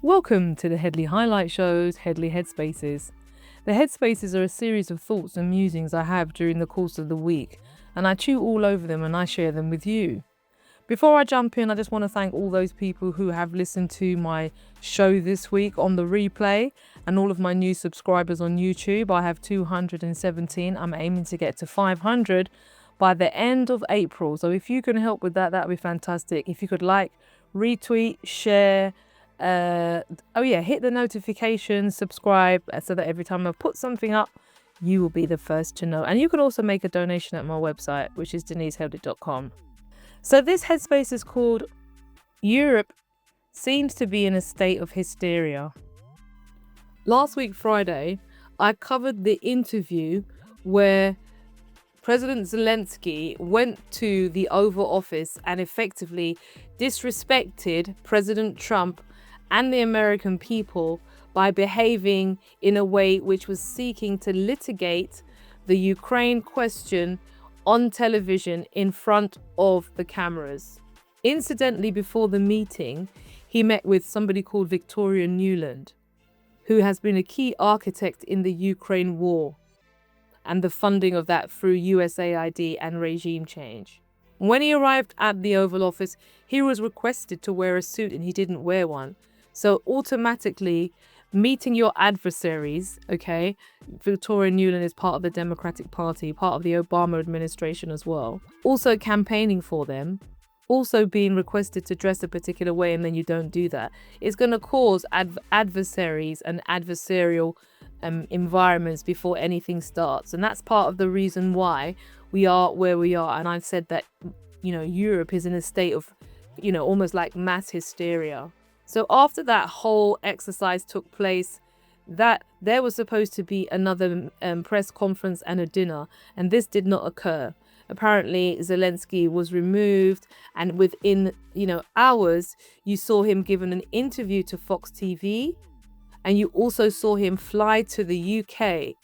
Welcome to the Headley Highlight Show's Headley Headspaces. The Headspaces are a series of thoughts and musings I have during the course of the week, and I chew all over them and I share them with you. Before I jump in, I just want to thank all those people who have listened to my show this week on the replay and all of my new subscribers on YouTube. I have 217. I'm aiming to get to 500 by the end of April. So if you can help with that, that would be fantastic. If you could like, retweet, share, hit the notification, subscribe, so that every time I put something up, you will be the first to know. And you can also make a donation at my website, which is deniseheadley.com. So this headspace is called Europe Seems to be in a State of Hysteria. Last week, Friday, I covered the interview where President Zelensky went to the Oval Office and effectively disrespected President Trump and the American people by behaving in a way which was seeking to litigate the Ukraine question on television in front of the cameras. Incidentally, before the meeting, he met with somebody called Victoria Nuland, who has been a key architect in the Ukraine war and the funding of that through USAID and regime change. When he arrived at the Oval Office, he was requested to wear a suit and he didn't wear one. So automatically, meeting your adversaries, okay, Victoria Nuland is part of the Democratic Party, part of the Obama administration as well, also campaigning for them, also being requested to dress a particular way, and then you don't do that, it's going to cause adversaries and adversarial environments before anything starts. And that's part of the reason why we are where we are. And I've said that, Europe is in a state of, almost like mass hysteria. So after that whole exercise took place, that there was supposed to be another press conference and a dinner, and this did not occur. Apparently, Zelensky was removed, and within, hours, you saw him given an interview to Fox TV, and you also saw him fly to the UK,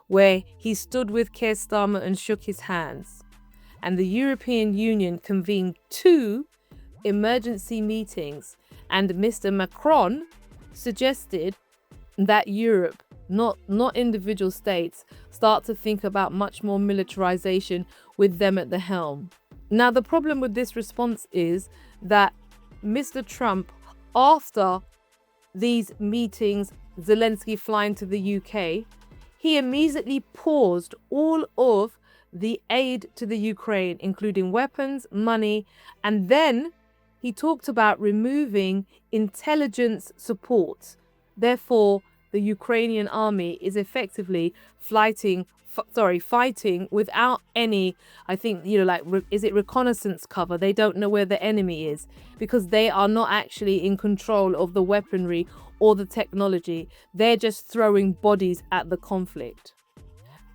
where he stood with Keir Starmer and shook his hands. And the European Union convened 2 emergency meetings, and Mr. Macron suggested that Europe, not individual states, start to think about much more militarization with them at the helm. Now, the problem with this response is that Mr. Trump, after these meetings, Zelensky flying to the UK, he immediately paused all of the aid to the Ukraine, including weapons, money, and then he talked about removing intelligence support. Therefore, the Ukrainian army is effectively fighting without any, is it reconnaissance cover? They don't know where the enemy is because they are not actually in control of the weaponry or the technology. They're just throwing bodies at the conflict.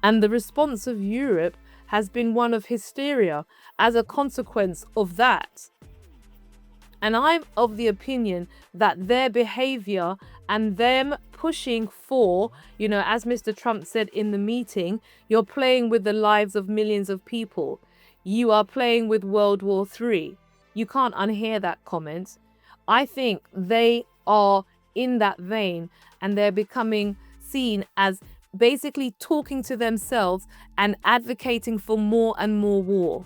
And the response of Europe has been one of hysteria as a consequence of that. And I'm of the opinion that their behavior and them pushing for, as Mr. Trump said in the meeting, you're playing with the lives of millions of people. You are playing with World War III. You can't unhear that comment. I think they are in that vein, and they're becoming seen as basically talking to themselves and advocating for more and more war.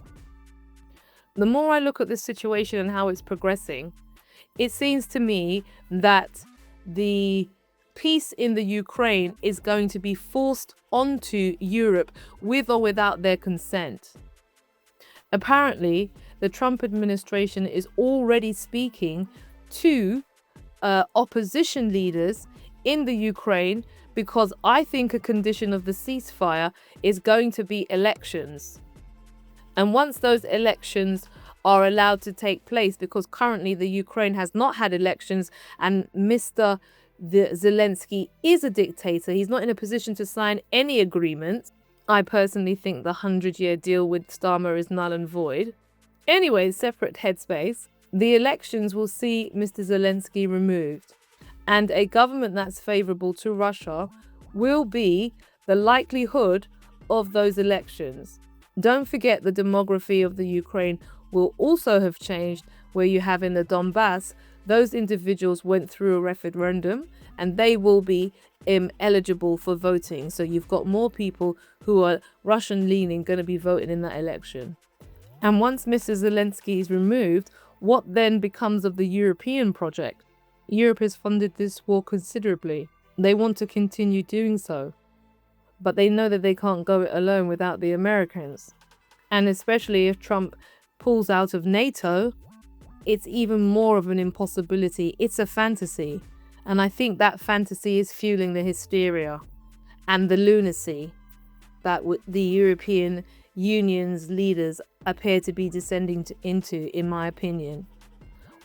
The more I look at this situation and how it's progressing, it seems to me that the peace in the Ukraine is going to be forced onto Europe with or without their consent. Apparently, the Trump administration is already speaking to opposition leaders in the Ukraine because I think a condition of the ceasefire is going to be elections. And once those elections are allowed to take place, because currently the Ukraine has not had elections and Mr. Zelensky is a dictator, he's not in a position to sign any agreement. I personally think the 100-year deal with Starmer is null and void. Anyway, separate headspace. The elections will see Mr. Zelensky removed, and a government that's favorable to Russia will be the likelihood of those elections. Don't forget the demography of the Ukraine will also have changed, where you have in the Donbass those individuals went through a referendum and they will be eligible for voting. So you've got more people who are Russian leaning going to be voting in that election. And once Mr. Zelensky is removed, what then becomes of the European project? Europe has funded this war considerably. They want to continue doing so, but they know that they can't go it alone without the Americans. And especially if Trump pulls out of NATO, it's even more of an impossibility. It's a fantasy. And I think that fantasy is fueling the hysteria and the lunacy that the European Union's leaders appear to be descending into, in my opinion.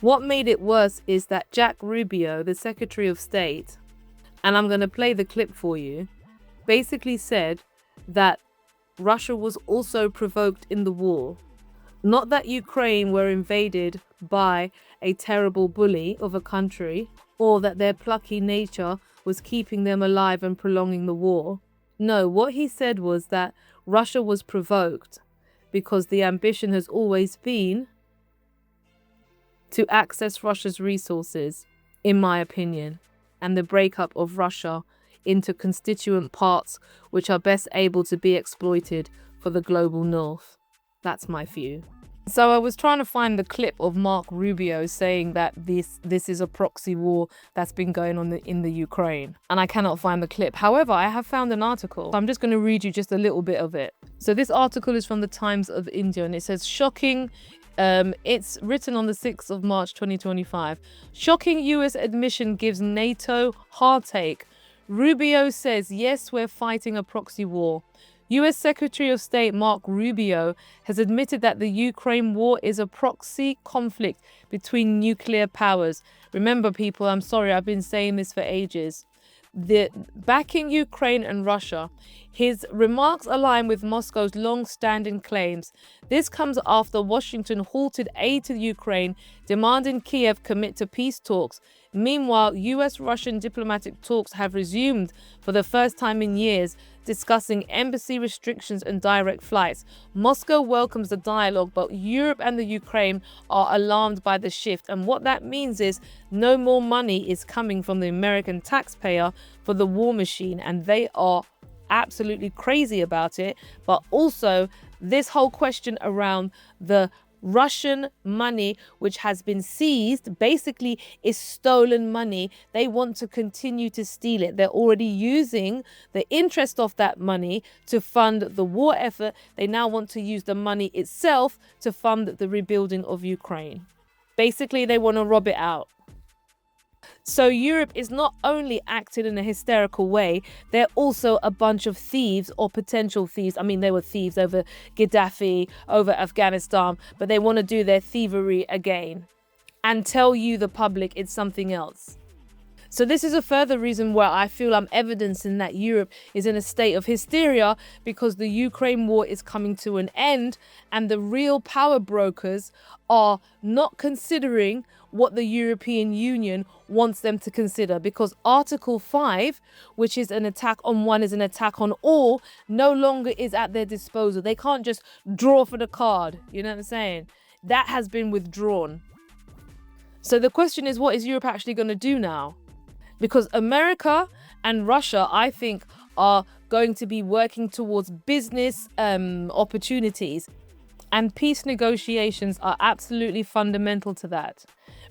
What made it worse is that Jack Rubio, the Secretary of State, and I'm going to play the clip for you, basically said that Russia was also provoked in the war. Not that Ukraine were invaded by a terrible bully of a country, or that their plucky nature was keeping them alive and prolonging the war. No, what he said was that Russia was provoked because the ambition has always been to access Russia's resources, in my opinion, and the breakup of Russia into constituent parts which are best able to be exploited for the global north. That's my view. So I was trying to find the clip of Mark Rubio saying that this is a proxy war that's been going on in the Ukraine, and I cannot find the clip. However, I have found an article. I'm just going to read you just a little bit of it. So this article is from the Times of India, and it says, shocking. It's written on the 6th of March 2025. Shocking US admission gives NATO heartache. Rubio says, yes, we're fighting a proxy war. US Secretary of State Mark Rubio has admitted that the Ukraine war is a proxy conflict between nuclear powers. Remember, people, I'm sorry, I've been saying this for ages. Backing Ukraine and Russia, his remarks align with Moscow's long-standing claims. This comes after Washington halted aid to Ukraine, demanding Kiev commit to peace talks. Meanwhile, U.S. Russian diplomatic talks have resumed for the first time in years, discussing embassy restrictions and direct flights. Moscow welcomes the dialogue, but Europe and the Ukraine are alarmed by the shift. And what that means is no more money is coming from the American taxpayer for the war machine, and they are absolutely crazy about it. But also this whole question around the Russian money, which has been seized, basically is stolen money. They want to continue to steal it. They're already using the interest of that money to fund the war effort. They now want to use the money itself to fund the rebuilding of Ukraine. Basically, they want to rob it out. So Europe is not only acting in a hysterical way, they're also a bunch of thieves or potential thieves. I mean, they were thieves over Gaddafi, over Afghanistan, but they want to do their thievery again and tell you, the public, it's something else. So this is a further reason why I feel I'm evidencing that Europe is in a state of hysteria, because the Ukraine war is coming to an end and the real power brokers are not considering what the European Union wants them to consider, because Article 5, which is an attack on one is an attack on all, no longer is at their disposal. They can't just draw for the card. You know what I'm saying? That has been withdrawn. So the question is, what is Europe actually going to do now? Because America and Russia, I think, are going to be working towards business opportunities, and peace negotiations are absolutely fundamental to that.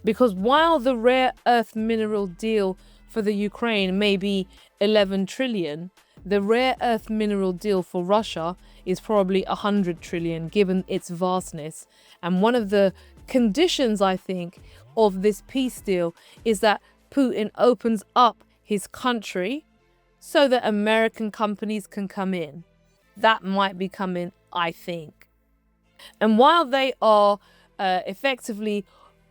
Because while the rare earth mineral deal for the Ukraine may be 11 trillion, the rare earth mineral deal for Russia is probably 100 trillion, given its vastness. And one of the conditions, I think, of this peace deal is that Putin opens up his country so that American companies can come in. That might be coming, I think. And while they are effectively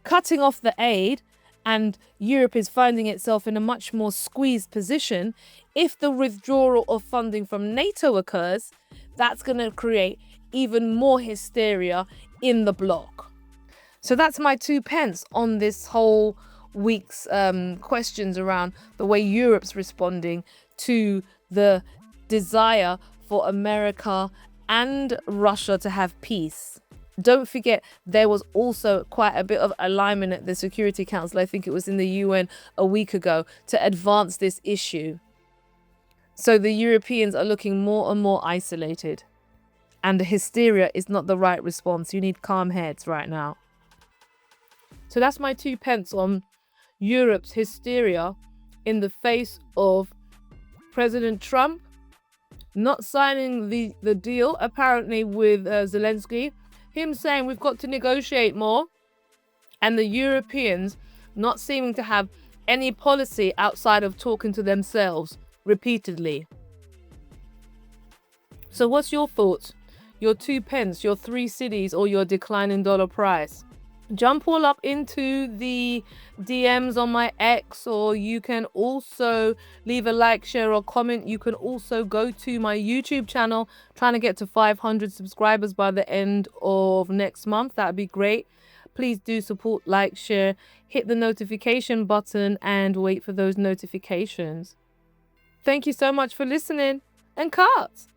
cutting off the aid, and Europe is finding itself in a much more squeezed position, if the withdrawal of funding from NATO occurs, that's going to create even more hysteria in the bloc. So that's my 2 pence on this whole week's questions around the way Europe's responding to the desire for America and Russia to have peace. Don't forget, there was also quite a bit of alignment at the Security Council, I think it was in the UN a week ago, to advance this issue. So the Europeans are looking more and more isolated. And hysteria is not the right response. You need calm heads right now. So that's my 2 pence on Europe's hysteria in the face of President Trump not signing the deal, apparently, with Zelensky. Him saying we've got to negotiate more. And the Europeans not seeming to have any policy outside of talking to themselves repeatedly. So what's your thoughts? Your 2 pence, your 3 cities, or your declining dollar price? Jump all up into the DMs on my X, or you can also leave a like, share, or comment. You can also go to my YouTube channel, trying to get to 500 subscribers by the end of next month. That'd be great. Please do support, like, share, hit the notification button, and wait for those notifications. Thank you so much for listening, and cut!